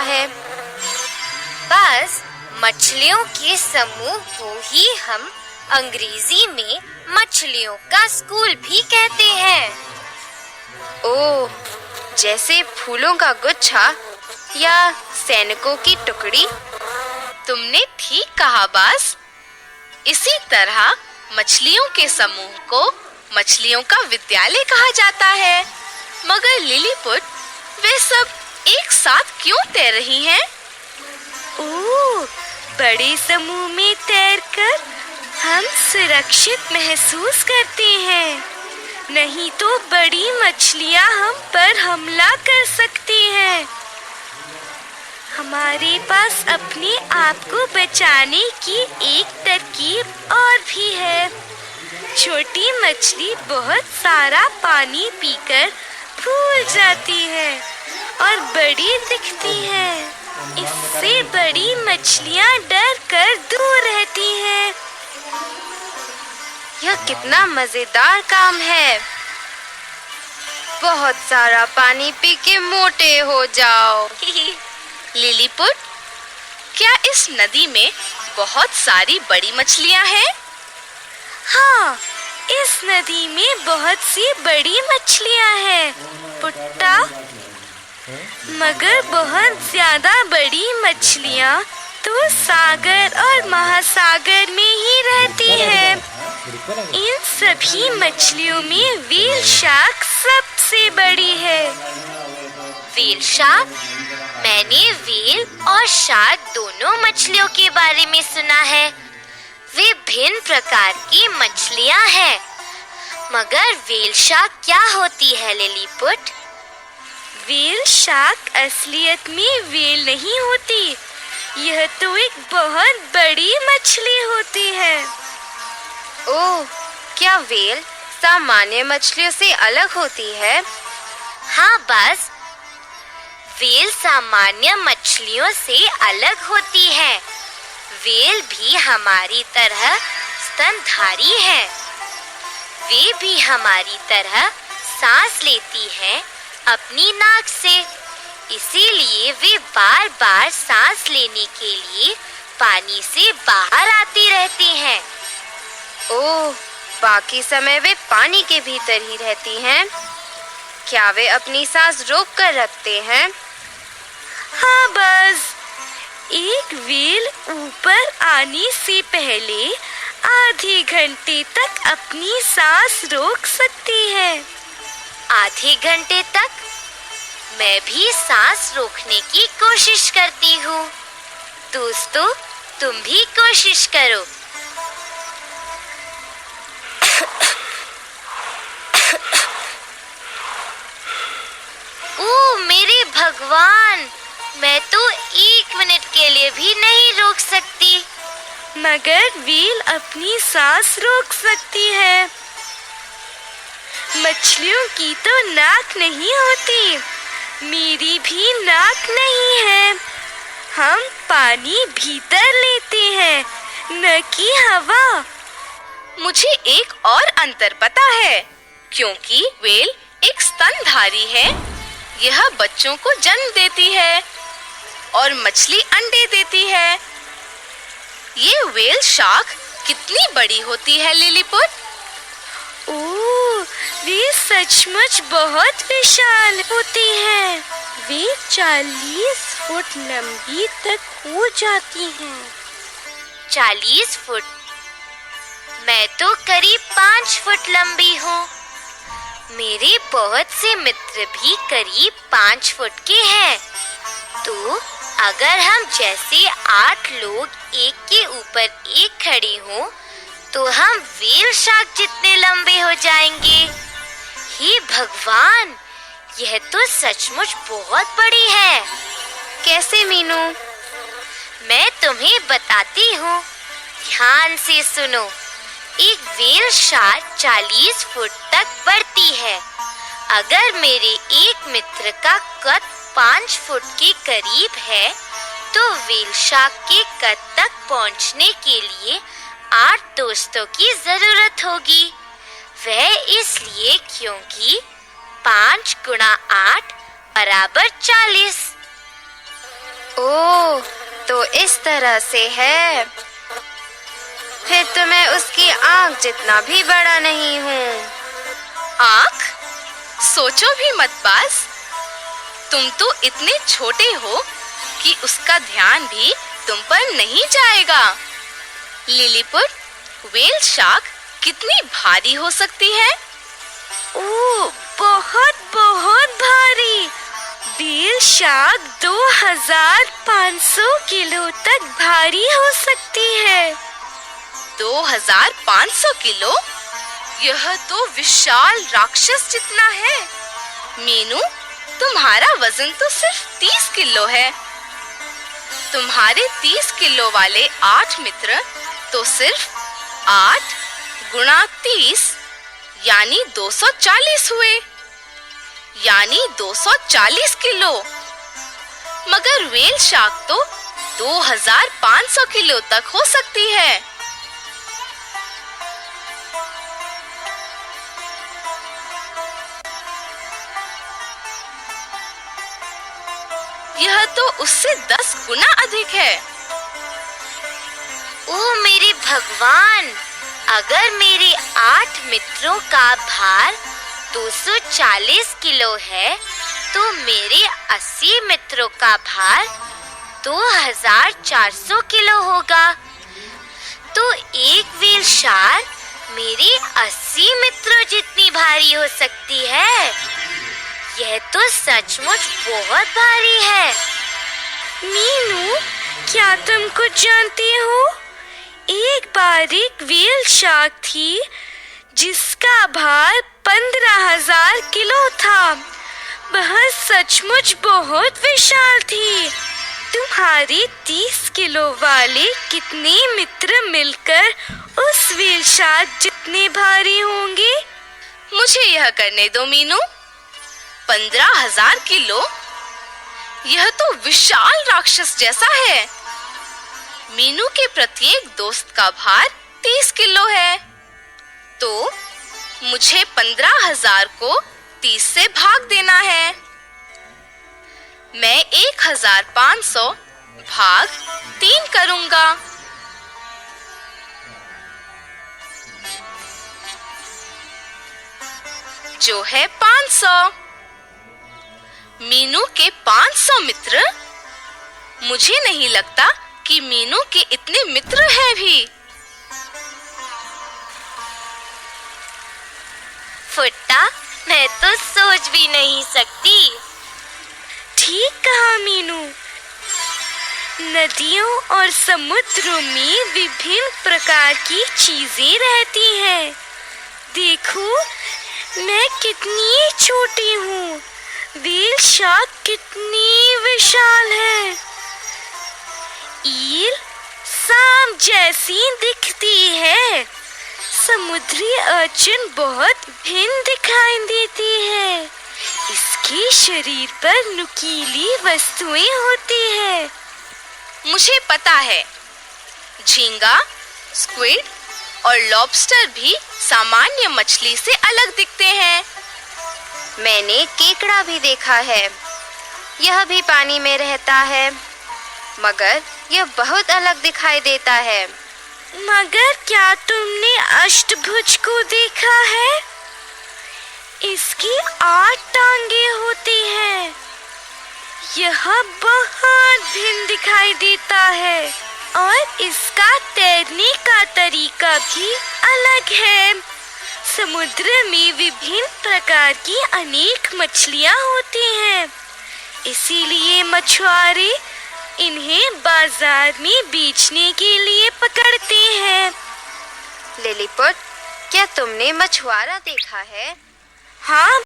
है। बस मछलियों के समूह को ही हम अंग्रेजी में मछलियों का स्कूल भी कहते हैं। ओह, जैसे फूलों का गुच्छा या सैनिकों की टुकड़ी। तुमने ठीक कहा बास। इसी तरह मछलियों के समूह को मछलियों का विद्यालय कहा जाता है। मगर लिलीपुट, वे सब एक साथ क्यों तैर रही हैं? ओह, बड़े समूह में तैरकर हम सुरक्षित महसूस करते हैं, नहीं तो बड़ी मछलियां हम पर हमला कर सकती हैं। हमारे पास अपने आप को बचाने की एक तरकीब और भी है। छोटी मछली बहुत सारा पानी पीकर फूल जाती है और बड़ी दिखती है। इससे बड़ी मछलियां डर कर दूर रहती हैं। यह कितना मजेदार काम है। बहुत सारा पानी पी के मोटे हो जाओ। लिलीपुट, क्या इस नदी में बहुत सारी बड़ी मछलियां हैं? हाँ, इस नदी में बहुत सी बड़ी मछलियां हैं पुट्टा, मगर बहुत ज्यादा बड़ी मछलियां तो सागर और महासागर में ही रहती हैं। इन सभी मछलियों में व्हेल शार्क सबसे बड़ी है। Whale shark? मैंने व्हेल और शार्क दोनों मछलियों के बारे में सुना है। वे भिन्न प्रकार की मछलियां हैं। मगर व्हेल शार्क क्या होती है लिलीपुट? व्हेल शार्क असलियत में व्हेल नहीं होती। यह तो एक बहुत बड़ी मछली होती है। ओह, क्या व्हेल सामान्य मछलियों से अलग होती है? हाँ बस, व्हेल सामान्य मछलियों से अलग होती है। व्हेल भी हमारी तरह स्तनधारी है। वे भी हमारी तरह सांस लेती हैं अपनी नाक से। इसीलिए वे बार बार सांस लेने के लिए पानी से बाहर आती रहती हैं। ओह, बाकी समय वे पानी के भीतर ही रहती हैं। क्या वे अपनी सांस रोक कर रखते हैं? हाँ बस, एक व्हेल ऊपर आने से पहले आधे घंटे तक अपनी सांस रोक सकती है। आधे घंटे तक? मैं भी सांस रोकने की कोशिश करती हूँ। दोस्तों, तुम भी कोशिश करो। ओह मेरे भगवान, मैं तो 1 मिनट के लिए भी नहीं रोक सकती। मगर व्हेल अपनी सांस रोक सकती है। मछलियों की तो नाक नहीं होती, मेरी भी नाक नहीं है। हम पानी भीतर लेते हैं, न कि हवा। मुझे एक और अंतर पता है, क्योंकि व्हेल एक स्तनधारी है। यह बच्चों को जन्म देती है और मछली अंडे देती है। ये व्हेल शार्क कितनी बड़ी होती है लिलीपुट? ओह, वे सचमुच बहुत विशाल होती हैं। वे 40 फुट लंबी तक हो जाती हैं। 40 फुट? मैं तो करीब 5 फुट लंबी हूँ। मेरे बहुत से मित्र भी करीब 5 फुट के हैं। तो अगर हम जैसे 8 लोग एक के ऊपर एक खड़े हों, तो हम व्हेल शार्क जितने लंबे हो जाएंगे। हे भगवान, यह तो सचमुच बहुत बड़ी है। कैसे मीनू? मैं तुम्हें बताती हूँ, ध्यान से सुनो। एक व्हेल शार्क 40 फुट तक बढ़ती है। अगर मेरे एक मित्र का कद 5 फुट के करीब है, तो व्हेल शार्क के कद तक पहुँचने के लिए 8 दोस्तों की जरूरत होगी। वह इसलिए क्योंकि 5 गुणा 8 बराबर 40। ओह, तो इस तरह से है। फिर तो मैं उसकी आँख जितना भी बड़ा नहीं हूँ। आँख? सोचो भी मत बाज, तुम तो इतने छोटे हो कि उसका ध्यान भी तुम पर नहीं जाएगा। लिलीपुट, व्हेल शार्क कितनी भारी हो सकती है? ओह, बहुत बहुत भारी। व्हेल शार्क 2500 किलो तक भारी हो सकती है। 2500 किलो? यह तो विशाल राक्षस जितना है। मीनू, तुम्हारा वजन तो सिर्फ 30 किलो है। तुम्हारे 30 किलो वाले 8 मित्र तो सिर्फ 8 गुणा 30 यानी 240 हुए, यानी 240 किलो। मगर व्हेल शार्क तो 2500 किलो तक हो सकती है। यह तो उससे 10 गुना अधिक है। ओ मेरे भगवान, अगर मेरे 8 मित्रों का भार 240 किलो है तो मेरे 80 मित्रों का भार 2400 किलो होगा। तो एक व्हेल शार्क मेरे 80 मित्रों जितनी भारी हो सकती है। यह तो सचमुच बहुत भारी है। मीनू, क्या तुम कुछ जानती हो? एक बार एक व्हेल शार्क थी जिसका भार 15,000 किलो था। वह सचमुच बहुत विशाल थी। तुम्हारे 30 किलो वाले कितने मित्र मिलकर उस व्हेल शार्क जितने भारी होंगे? मुझे यह करने दो मीनू। 15,000 किलो? यह तो विशाल राक्षस जैसा है। मीनू के प्रत्येक दोस्त का भार 30 किलो है, तो मुझे 15,000 को 30 से भाग देना है। मैं 1,500 भाग 3 करूंगा। जो है 500। मीनू के 500 मित्र? मुझे नहीं लगता कि मीनू के इतने मित्र हैं भी। फुट्टा, मैं तो सोच भी नहीं सकती। ठीक कहा मीनू। नदियों और समुद्रों में विभिन्न प्रकार की चीजें रहती हैं। देखो, मैं कितनी छोटी हूँ, व्हेल शार्क कितनी विशाल है। ईल सांप जैसी दिखती है। समुद्री अर्चिन बहुत भिन्न दिखाई देती है। इसके शरीर पर नुकीली वस्तुएं होती है। मुझे पता है, झींगा, स्क्विड और लॉबस्टर भी सामान्य मछली से अलग दिखते हैं। मैंने केकड़ा भी देखा है। यह भी पानी में रहता है, मगर यह बहुत अलग दिखाई देता है। मगर क्या तुमने अष्टभुज को देखा है? इसकी 8 टांगे होती हैं। यह बहुत भिन्न दिखाई देता है और इसका तैरने का तरीका भी अलग है। समुद्र में विभिन्न प्रकार की अनेक मछलियां होती हैं, इसीलिए मछुआरे इन्हें बाजार में बेचने के लिए पकड़ते हैं। लिलीपुट, क्या तुमने मछुआरा देखा है? हाँ